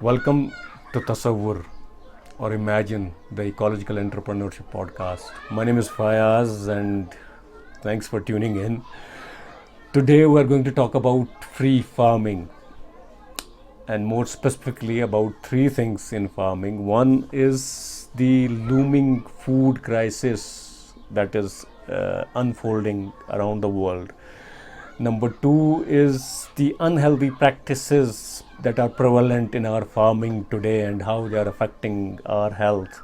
Welcome to Tasawwur or Imagine, the Ecological Entrepreneurship Podcast. My name is Fayaz and thanks for tuning in. Today we are going to talk about free farming and more specifically about three things in farming. One is the looming food crisis that is unfolding around the world. Number two is the unhealthy practices that are prevalent in our farming today and how they are affecting our health.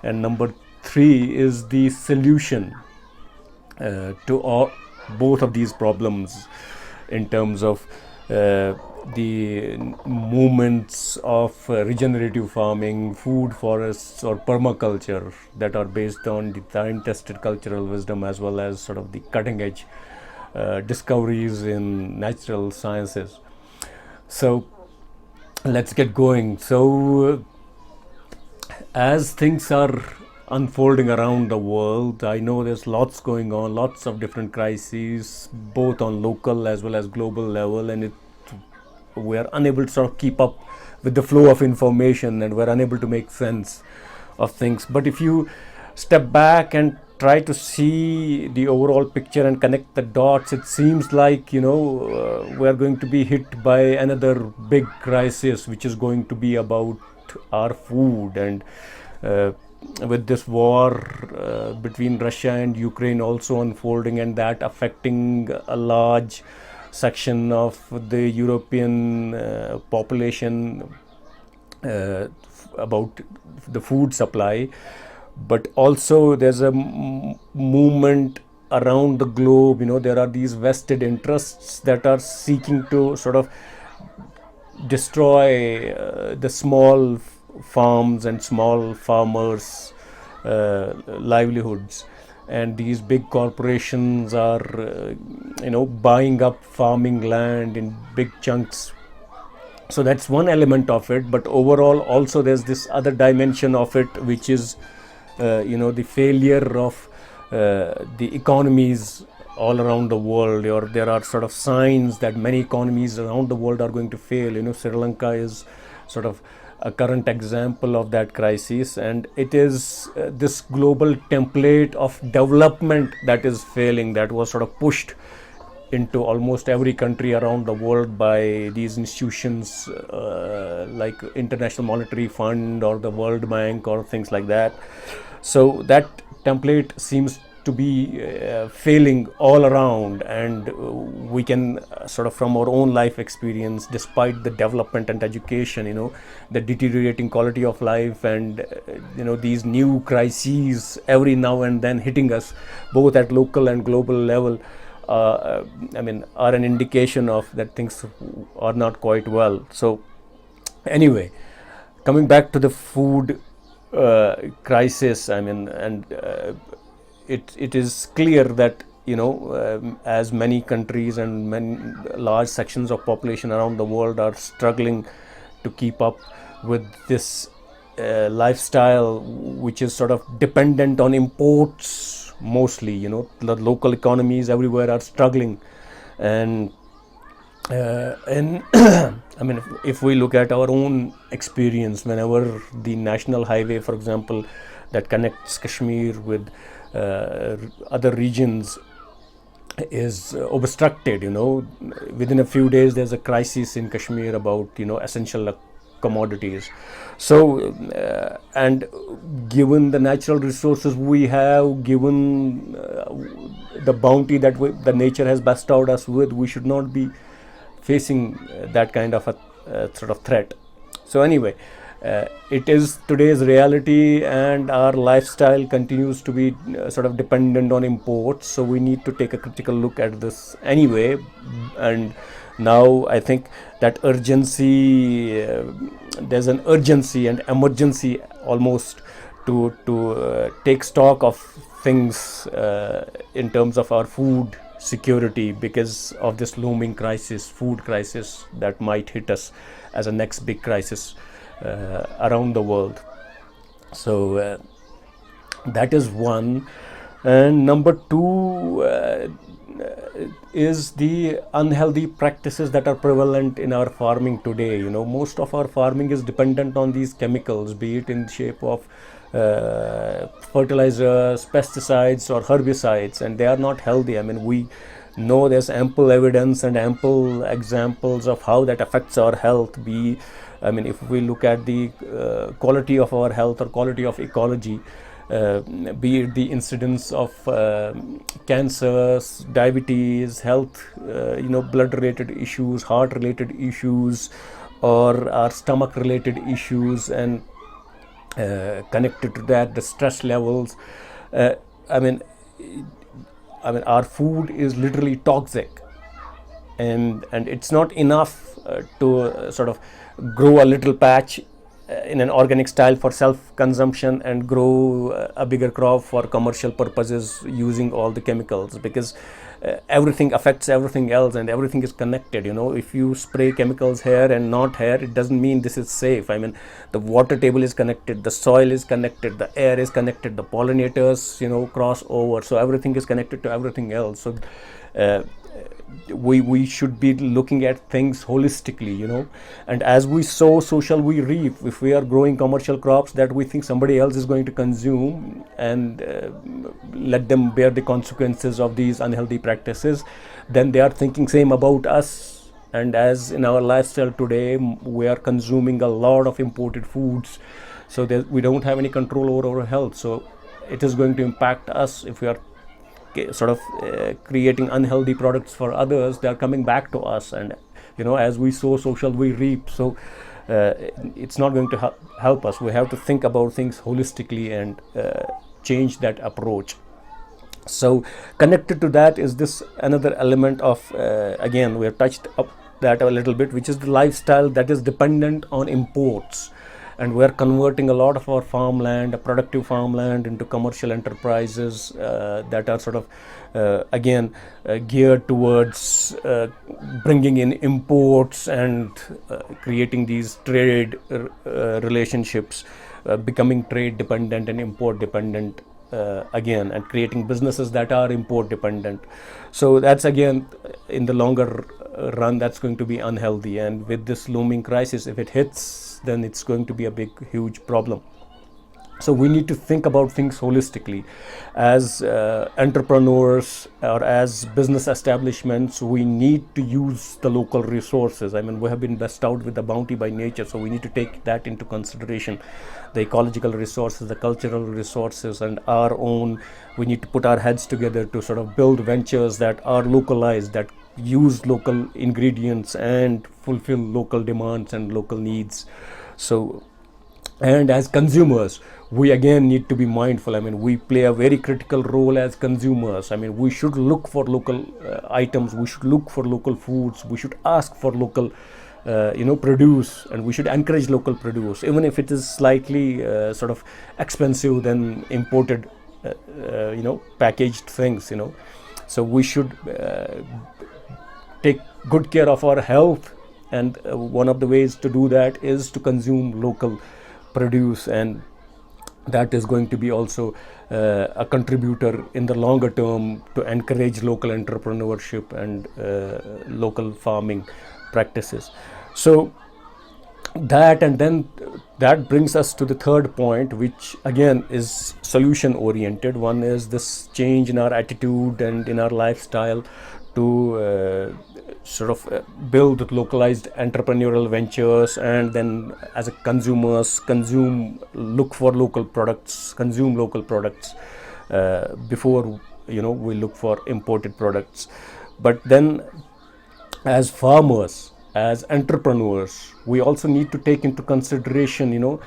And number three is the solution to both of these problems in terms of the movements of regenerative farming, food forests, or permaculture that are based on the time-tested cultural wisdom as well as sort of the cutting-edge discoveries in natural sciences. So let's get going. So as things are unfolding around the world, I know there's lots going on, lots of different crises, both on local as well as global level, and we are unable to sort of keep up with the flow of information, and we're unable to make sense of things. But if you step back and try to see the overall picture and connect the dots, it seems like we are going to be hit by another big crisis, which is going to be about our food. And with this war between Russia and Ukraine also unfolding, and that affecting a large section of the European population about the food supply, but also there's a movement around the globe. There are these vested interests that are seeking to sort of destroy the small farms and small farmers' livelihoods, and these big corporations are buying up farming land in big chunks. So that's one element of it, but overall also there's this other dimension of it, which is the failure of the economies all around the world, or there are sort of signs that many economies around the world are going to fail. Sri Lanka is sort of a current example of that crisis, and it is this global template of development that is failing, that was sort of pushed into almost every country around the world by these institutions like International Monetary Fund or the World Bank or things like that. So that template seems to be failing all around, and we can sort of from our own life experience, despite the development and education, the deteriorating quality of life, and these new crises every now and then hitting us both at local and global level, are an indication of that things are not quite well. So anyway, coming back to the food crisis, it is clear that as many countries and many large sections of population around the world are struggling to keep up with this lifestyle, which is sort of dependent on imports mostly. The local economies everywhere are struggling, and if we look at our own experience, whenever the national highway, for example, that connects Kashmir with other regions is obstructed, within a few days there's a crisis in Kashmir about essential commodities. So and given the natural resources we have, given the bounty that the nature has bestowed us with, we should not be facing that kind of a sort of threat. So anyway, it is today's reality, and our lifestyle continues to be sort of dependent on imports. So we need to take a critical look at this anyway. And now I think that urgency, there's an urgency and emergency almost to take stock of things in terms of our food security, because of this looming crisis, food crisis, that might hit us as a next big crisis around the world. So that is one. And number two, is the unhealthy practices that are prevalent in our farming today. Most of our farming is dependent on these chemicals, be it in the shape of fertilizers, pesticides, or herbicides, and they are not healthy. We know there's ample evidence and ample examples of how that affects our health. If we look at the quality of our health or quality of ecology, be it the incidence of cancers, diabetes, health, blood-related issues, heart-related issues, or our stomach-related issues, and connected to that, the stress levels. Our food is literally toxic, and it's not enough to sort of grow a little patch in an organic style for self-consumption and grow a bigger crop for commercial purposes using all the chemicals, because everything affects everything else and everything is connected. If you spray chemicals here and not here, it doesn't mean this is safe. The water table is connected, the soil is connected, the air is connected, the pollinators cross over, so everything is connected to everything else. So we should be looking at things holistically, and as we sow, so shall we reap. If we are growing commercial crops that we think somebody else is going to consume, and let them bear the consequences of these unhealthy practices, then they are thinking same about us. And as in our lifestyle today, we are consuming a lot of imported foods, so we don't have any control over our health. So it is going to impact us. If we are sort of creating unhealthy products for others, they are coming back to us, and as we sow, so shall we reap. So it's not going to help us. We have to think about things holistically and change that approach. So connected to that is this another element of again, we have touched up that a little bit, which is the lifestyle that is dependent on imports. And we're converting a lot of our farmland, productive farmland, into commercial enterprises that are sort of, geared towards bringing in imports and creating these trade relationships, becoming trade dependent and import dependent and creating businesses that are import dependent. So that's again, in the longer run, that's going to be unhealthy. And with this looming crisis, if it hits, then it's going to be a big, huge problem. So we need to think about things holistically. As entrepreneurs or as business establishments, we need to use the local resources. We have been blessed out with the bounty by nature, so we need to take that into consideration. The ecological resources, the cultural resources, and our own. We need to put our heads together to sort of build ventures that are localized, that use local ingredients and fulfill local demands and local needs. So, and as consumers, we again need to be mindful. We play a very critical role as consumers. We should look for local items, we should look for local foods, we should ask for local produce, and we should encourage local produce, even if it is slightly sort of expensive than imported packaged things. So we should take good care of our health, and one of the ways to do that is to consume local produce, and that is going to be also a contributor in the longer term to encourage local entrepreneurship and local farming practices. So that brings us to the third point, which again is solution oriented. One is this change in our attitude and in our lifestyle to build localized entrepreneurial ventures, and then as a consumers look for local products, consume local products before we look for imported products. But then as farmers, as entrepreneurs, we also need to take into consideration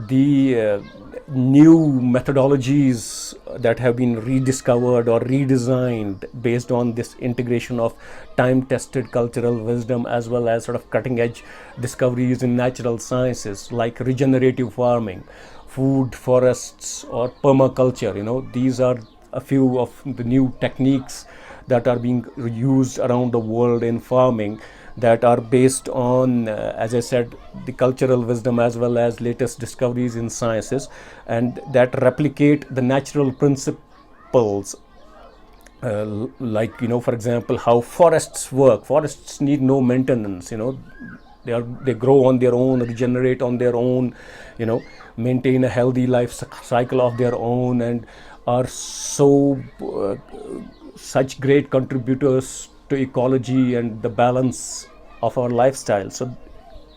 the new methodologies that have been rediscovered or redesigned based on this integration of time-tested cultural wisdom, as well as sort of cutting-edge discoveries in natural sciences like regenerative farming, food forests, or permaculture. These are a few of the new techniques that are being used around the world in farming, that are based on, as I said, the cultural wisdom as well as latest discoveries in sciences, and that replicate the natural principles like, for example, how forests work. Forests need no maintenance. They grow on their own, regenerate on their own, maintain a healthy life cycle of their own, and are such great contributors to ecology and the balance of our lifestyle. So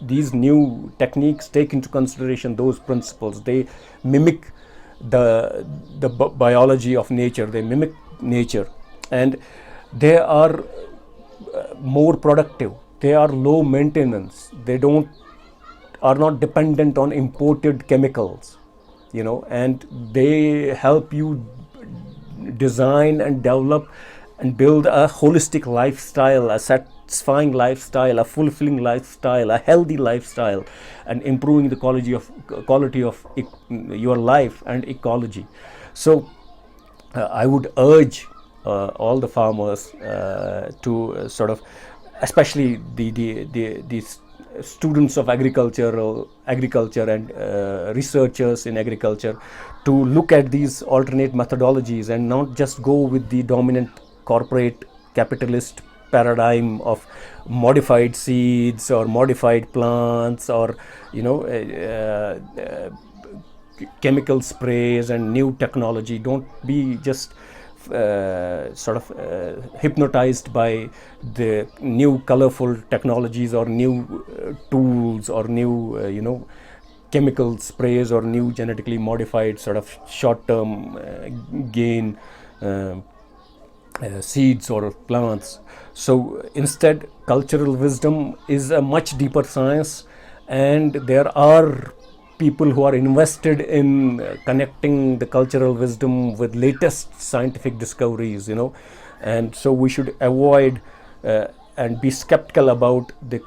these new techniques take into consideration those principles. They mimic the biology of nature. They mimic nature, and they are more productive. They are low maintenance. They are not dependent on imported chemicals, and they help you design and develop and build a holistic lifestyle, a satisfying lifestyle, a fulfilling lifestyle, a healthy lifestyle, and improving the quality of your life and ecology. So I would urge all the farmers to sort of, especially the students of agriculture and researchers in agriculture, to look at these alternate methodologies and not just go with the dominant corporate capitalist paradigm of modified seeds or modified plants, or chemical sprays and new technology. Don't be just hypnotized by the new colorful technologies or new tools or new chemical sprays or new genetically modified sort of short-term gain seeds or plants. So instead, cultural wisdom is a much deeper science, and there are people who are invested in connecting the cultural wisdom with latest scientific discoveries, and so we should avoid and be skeptical about the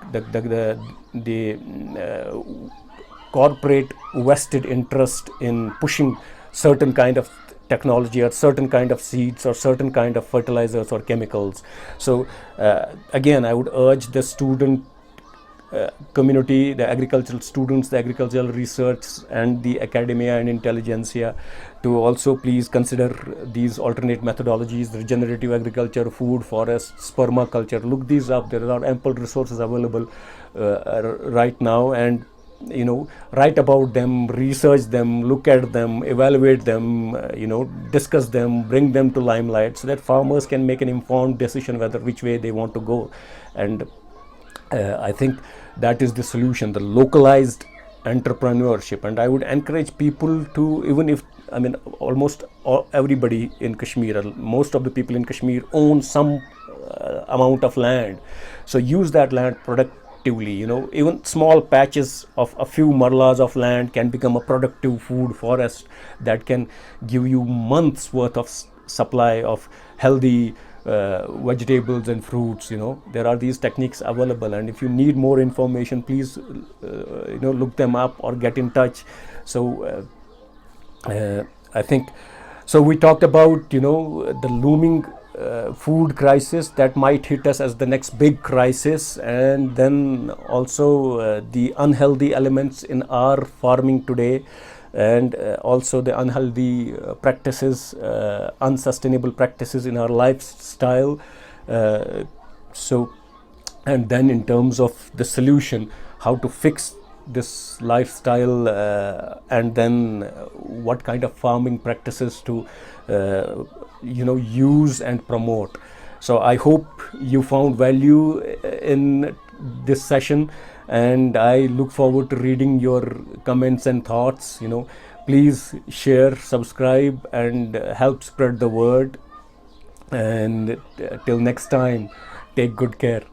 corporate vested interest in pushing certain kind of technology or certain kind of seeds or certain kind of fertilizers or chemicals. So again, I would urge the student community, the agricultural students, the agricultural research, and the academia and intelligentsia to also please consider these alternate methodologies: regenerative agriculture, food forests, permaculture. Look these up. There are ample resources available right now, and write about them, research them, look at them, evaluate them, discuss them, bring them to limelight, so that farmers can make an informed decision which way they want to go. And I think that is the solution, the localized entrepreneurship. And I would encourage people to, even if, almost everybody in Kashmir, most of the people in Kashmir own some amount of land. So use that land productively. Even small patches of a few marlas of land can become a productive food forest that can give you months worth of supply of healthy vegetables and fruits. There are these techniques available, and if you need more information, please look them up or get in touch. So I think so we talked about the looming food crisis that might hit us as the next big crisis, and then also the unhealthy elements in our farming today, and also the unhealthy practices, unsustainable practices in our lifestyle. So, and then in terms of the solution, how to fix this lifestyle, and then what kind of farming practices to use and promote. So I hope you found value in this session, and I look forward to reading your comments and thoughts. Please share, subscribe, and help spread the word. And till next time, take good care.